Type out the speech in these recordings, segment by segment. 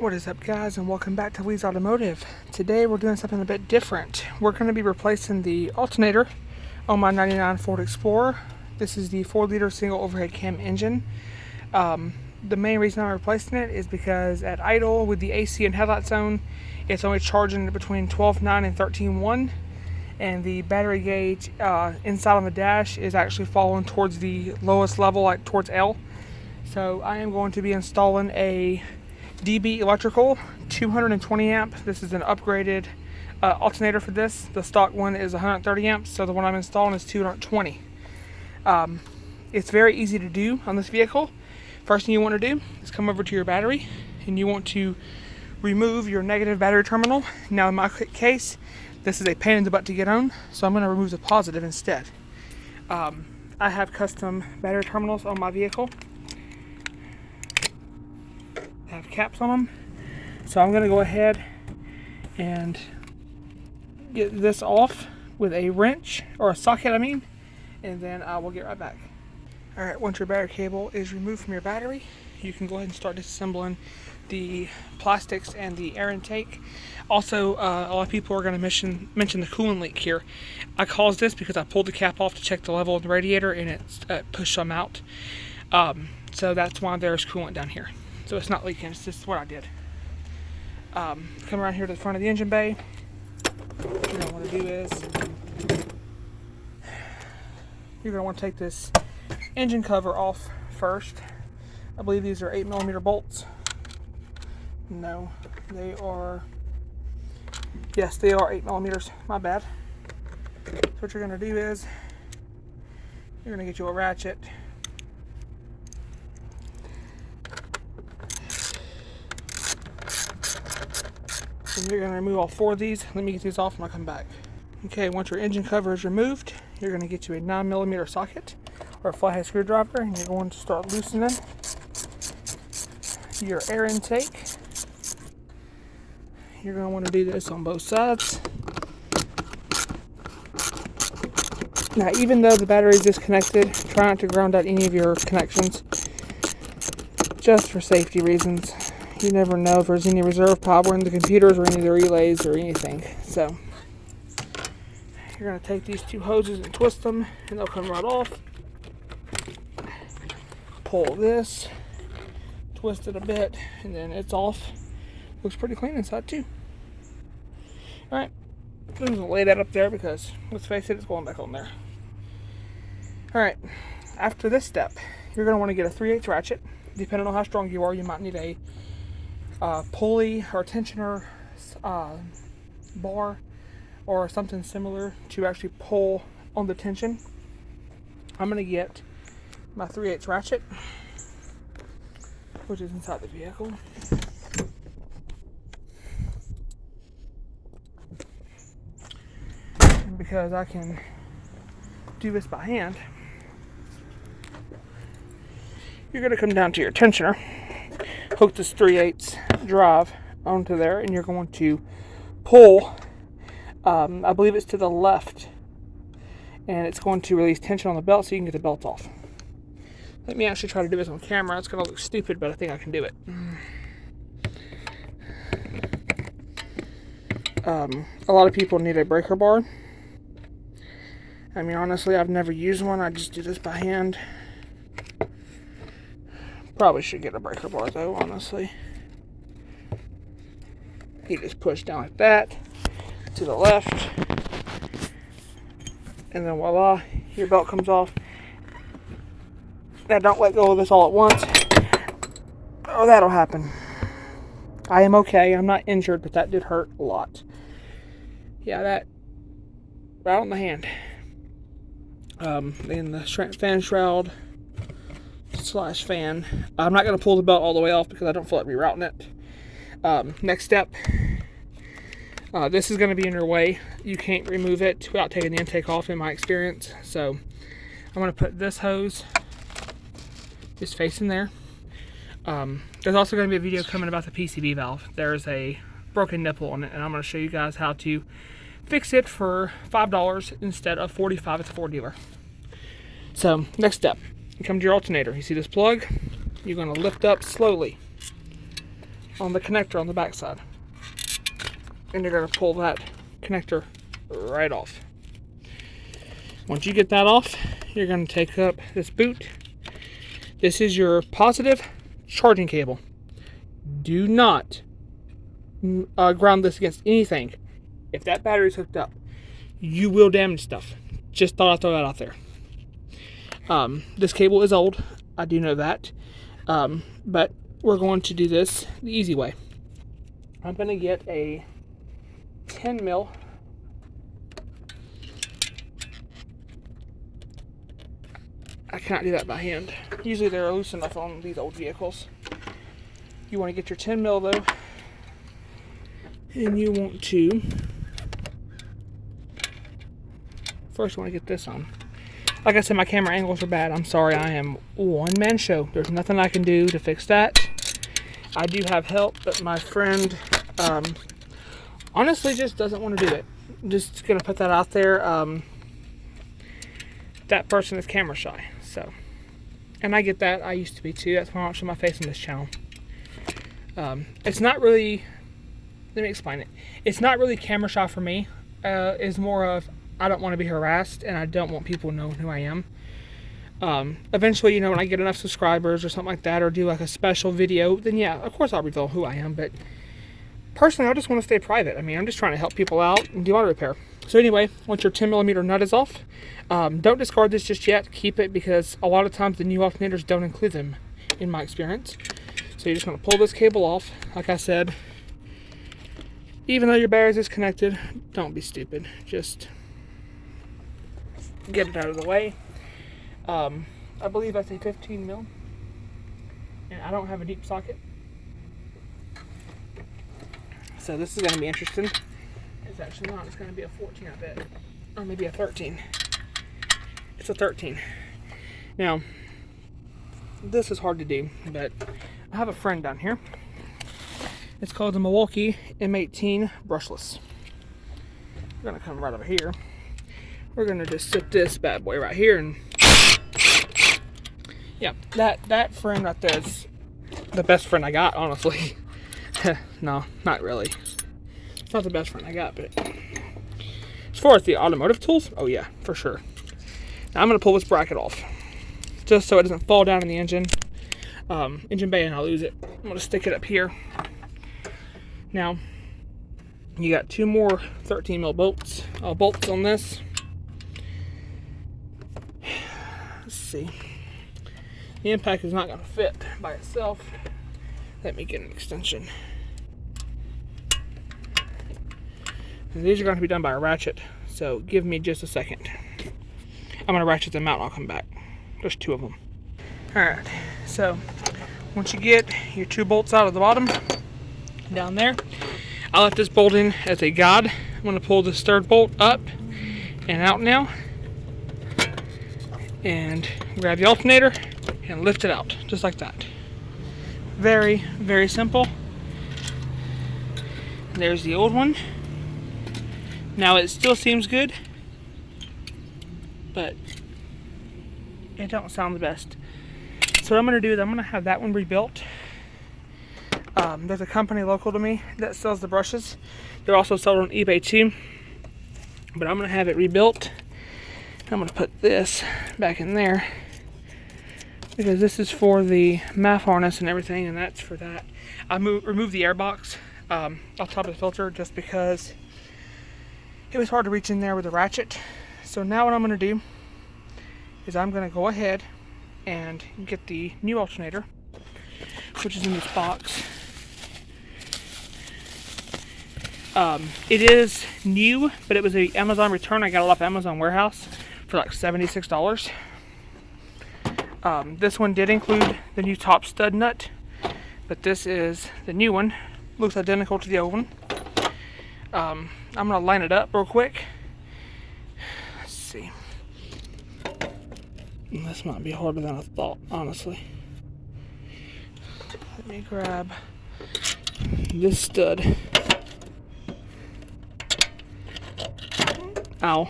What is up, guys, and welcome back to Lee's Automotive. Today we're doing something a bit different. We're going to be replacing the alternator on my 99 Ford Explorer. This is the 4-liter single overhead cam engine. The main reason I'm replacing it is because at idle with the AC and headlights on, it's only charging between 12.9 and 13.1, and the battery gauge inside on the dash is actually falling towards the lowest level, like towards L. So I am going to be installing a DB electrical 220 amp. This is an upgraded alternator for this. The stock one is 130 amps, so the one I'm installing is 220. It's very easy to do on this vehicle. First thing you want to do is come over to your battery, and you want to remove your negative battery terminal. Now in my case, this is a pain in the butt to get on, so I'm going to remove the positive instead. I have custom battery terminals on my vehicle. Have caps on them, so I'm going to go ahead and get this off with a wrench, or a socket I mean, and then I will get right back. Alright, once your battery cable is removed from your battery, you can go ahead and start disassembling the plastics and the air intake. Also, a lot of people are going to mention the coolant leak here. I caused this because I pulled the cap off to check the level of the radiator, and it pushed some out. So that's why there's coolant down here. So it's not leaking, it's just what I did. Come around here to the front of the engine bay. What you're going to want to do is, you're going to want to take this engine cover off first. I believe these are 8mm bolts. No, they are, yes, they are 8mm, my bad. So what you're going to do is, you're going to get you a ratchet. And you're going to remove all 4 of these. Let me get these off and I'll come back. Okay, once your engine cover is removed, you're going to get you a 9mm socket or a flathead screwdriver, and you're going to start loosening your air intake. You're going to want to do this on both sides. Now, even though the battery is disconnected, try not to ground out any of your connections, just for safety reasons. You never know if there's any reserve power in the computers or any of the relays or anything. So you're going to take these 2 hoses and twist them, and they'll come right off. Pull this, twist it a bit, and then it's off. Looks pretty clean inside too. Alright, I'm just going to lay that up there because, let's face it, it's going back on there. Alright, after this step, you're going to want to get a 3/8 ratchet. Depending on how strong you are, you might need a pulley or tensioner bar or something similar to actually pull on the tension. I'm going to get my 3/8 ratchet, which is inside the vehicle. And because I can do this by hand, you're going to come down to your tensioner, hook this 3/8 drive onto there, and you're going to pull, I believe it's to the left, and it's going to release tension on the belt so you can get the belt off. Let me actually try to do this on camera. It's going to look stupid, but I think I can do it. A lot of people need a breaker bar. I mean, honestly, I've never used one. I just do this by hand. Probably should get a breaker bar though, honestly. You just push down like that to the left, and then voila, your belt comes off. Now don't let go of this all at once, or that'll happen. I am okay, I'm not injured, but that did hurt a lot. Yeah, that right on the hand. And the fan shroud / fan. I'm not going to pull the belt all the way off because I don't feel like rerouting it. Next step, this is going to be in your way. You can't remove it without taking the intake off, in my experience. So I'm going to put this hose just facing there. There's also going to be a video coming about the PCV valve. There's a broken nipple on it, and I'm going to show you guys how to fix it for $5 instead of $45 at the Ford dealer. So next step, you come to your alternator. You see this plug? You're going to lift up slowly. on the connector on the back side. And you're going to pull that connector right off. Once you get that off, you're going to take up this boot. This is your positive charging cable. Do not ground this against anything. If that battery is hooked up, you will damage stuff. Just thought I'd throw that out there. This cable is old. I do know that. But we're going to do this the easy way. I'm going to get a 10 mil I cannot do that by hand. Usually they're loose enough on these old vehicles. You want to get your 10 mil though, and you want to first want to get this on. Like I said, my camera angles are bad. I'm sorry, I am one-man show. There's nothing I can do to fix that. I do have help, but my friend honestly just doesn't want to do it. I'm just gonna put that out there. That person is camera shy, so, and I get that. I used to be too. That's why I don't show my face on this channel. It's not really, let me explain it. It's not really camera shy for me. It's more of, I don't want to be harassed and I don't want people knowing who I am. Eventually, you know, when I get enough subscribers or something like that, or do like a special video, then yeah, of course I'll reveal who I am. But personally, I just want to stay private. I mean, I'm just trying to help people out and do auto repair. So anyway, once your 10mm nut is off, don't discard this just yet. Keep it, because a lot of times the new alternators don't include them, in my experience. So you're just going to pull this cable off. Like I said, even though your battery is disconnected, don't be stupid. Just get it out of the way. I believe that's a 15mm, and I don't have a deep socket. So this is going to be interesting. It's actually not. It's going to be a 14, I bet. Or maybe a 13. It's a 13. Now, this is hard to do, but I have a friend down here. It's called the Milwaukee M18 brushless. We're going to come right over here. We're going to just sit this bad boy right here, and yeah, that friend right there is the best friend I got, honestly. No, not really. It's not the best friend I got, but as far as the automotive tools, oh yeah, for sure. Now I'm going to pull this bracket off, just so it doesn't fall down in the engine bay and I'll lose it. I'm going to stick it up here. Now, you got two more 13mm bolts on this. Let's see. The impact is not going to fit by itself. Let me get an extension. And these are going to be done by a ratchet, so give me just a second. I'm going to ratchet them out and I'll come back. There's two of them. Alright, so once you get your two bolts out of the bottom, down there, I left this bolt in as a guide. I'm going to pull this third bolt up and out now, and grab the alternator and lift it out, just like that. Very, very simple. There's the old one. Now it still seems good, but it don't sound the best. So what I'm going to do is I'm going to have that one rebuilt. There's a company local to me that sells the brushes. They're also sold on eBay too. But I'm going to have it rebuilt. I'm going to put this back in there, because this is for the MAF harness and everything, and that's for that. I removed the air box off top of the filter just because it was hard to reach in there with a ratchet. So now what I'm going to do is I'm going to go ahead and get the new alternator, which is in this box. It is new, but it was an Amazon return. I got it off Amazon warehouse for like $76. This one did include the new top stud nut, but this is the new one. Looks identical to the old one. I'm going to line it up real quick. Let's see. This might be harder than I thought, honestly. Let me grab this stud. Ow.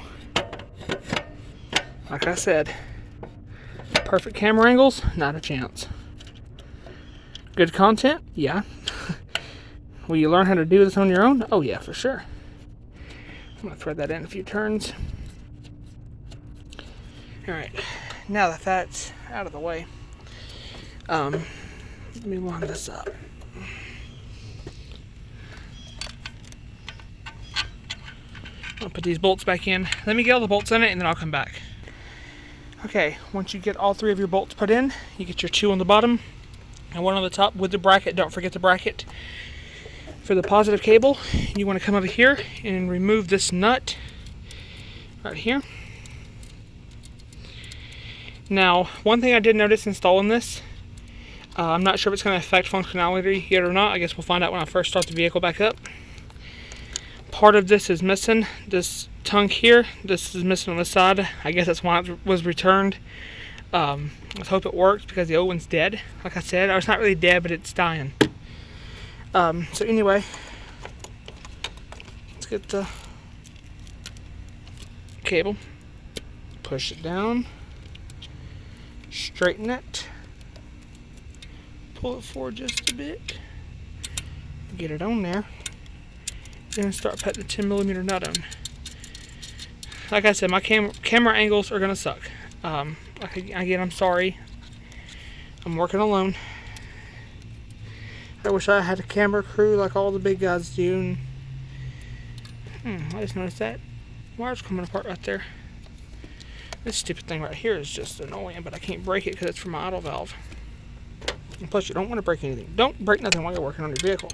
Like I said, perfect camera angles, not a chance. Good content? Yeah. Will you learn how to do this on your own? Oh yeah, for sure. I'm going to thread that in a few turns. Alright, now that that's out of the way, let me line this up. I'll put these bolts back in. Let me get all the bolts in it and then I'll come back. Okay, once you get all 3 of your bolts put in, you get your 2 on the bottom and 1 on the top with the bracket. Don't forget the bracket. For the positive cable, you want to come over here and remove this nut right here. Now, one thing I did notice installing this, I'm not sure if it's going to affect functionality yet or not. I guess we'll find out when I first start the vehicle back up. Part of this is missing. This tongue here, this is missing on the side. I guess that's why it was returned. Let's hope it works because the old one's dead. Like I said, it's not really dead, but it's dying. So anyway, let's get the cable, push it down, straighten it, pull it forward just a bit, get it on there, then start putting the 10mm nut on. Like I said, my camera angles are gonna suck. Again, I'm sorry. I'm working alone. I wish I had a camera crew like all the big guys do. And, I just noticed that wire's coming apart right there. This stupid thing right here is just annoying, but I can't break it because it's from my auto valve. And plus, you don't want to break anything. Don't break nothing while you're working on your vehicle.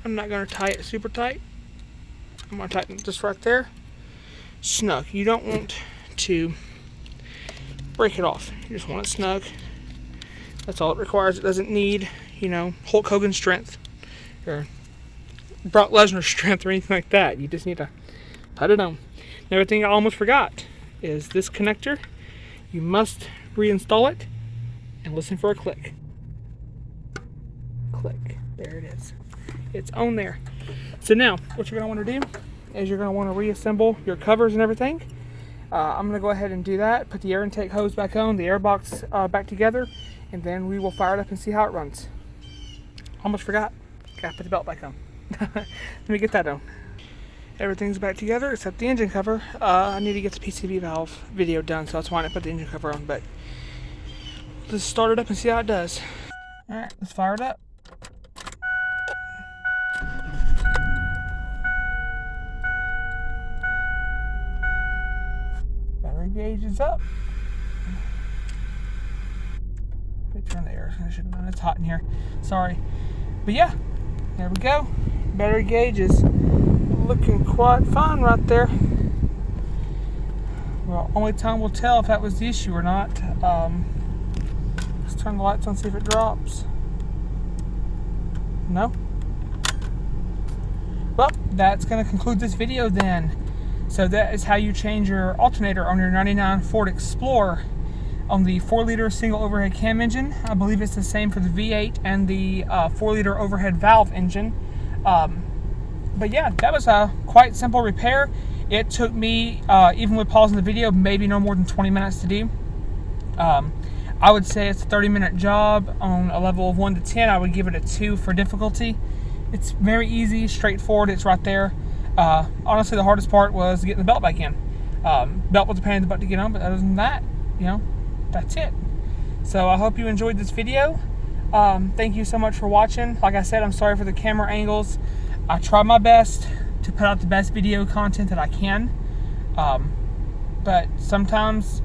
I'm not going to tie it super tight. I'm going to tighten this right there. Snug. You don't want to break it off. You just want it snug. That's all it requires. It doesn't need, Hulk Hogan strength or Brock Lesnar strength or anything like that. You just need to put it on. Another thing I almost forgot is this connector. You must reinstall it and listen for a click. Click. There it is. It's on there. So now, what you're going to want to do is you're going to want to reassemble your covers and everything. I'm going to go ahead and do that. Put the air intake hose back on, the air box back together, and then we will fire it up and see how it runs. Almost forgot. Got to put the belt back on. Let me get that on. Everything's back together except the engine cover. I need to get the PCV valve video done, so that's why I didn't put the engine cover on. But let's start it up and see how it does. Alright, let's fire it up. Battery gauge is up. Let me turn the air. I should have known it's hot in here. Sorry. But yeah, there we go. Battery gauge is looking quite fine right there. Well, only time will tell if that was the issue or not. Let's turn the lights on, see if it drops. No? Well, that's going to conclude this video then. So that is how you change your alternator on your 99 Ford Explorer on the 4-liter single overhead cam engine. I believe it's the same for the V8 and the 4-liter overhead valve engine. But yeah, that was a quite simple repair. It took me, even with pausing the video, maybe no more than 20 minutes to do. I would say it's a 30-minute job. On a level of 1 to 10, I would give it a 2 for difficulty. It's very easy, straightforward, it's right there. Honestly, the hardest part was getting the belt back in. Belt was a pain in the butt to get on, but other than that, that's it. So I hope you enjoyed this video. Thank you so much for watching. Like I said, I'm sorry for the camera angles. I try my best to put out the best video content that I can. But sometimes,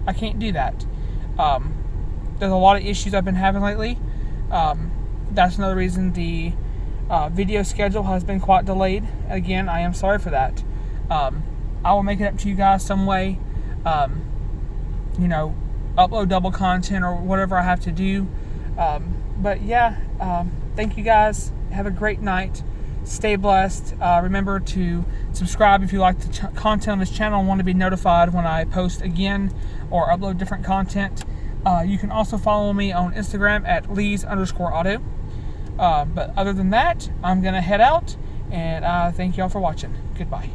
I can't do that. There's a lot of issues I've been having lately. That's another reason the video schedule has been quite delayed. Again, I am sorry for that. I will make it up to you guys some way. Upload double content or whatever I have to do. But yeah, thank you guys. Have a great night. Stay blessed. Remember to subscribe if you like the content on this channel and want to be notified when I post again or upload different content. You can also follow me on Instagram at Lees_auto. But other than that, I'm going to head out, and thank you all for watching. Goodbye.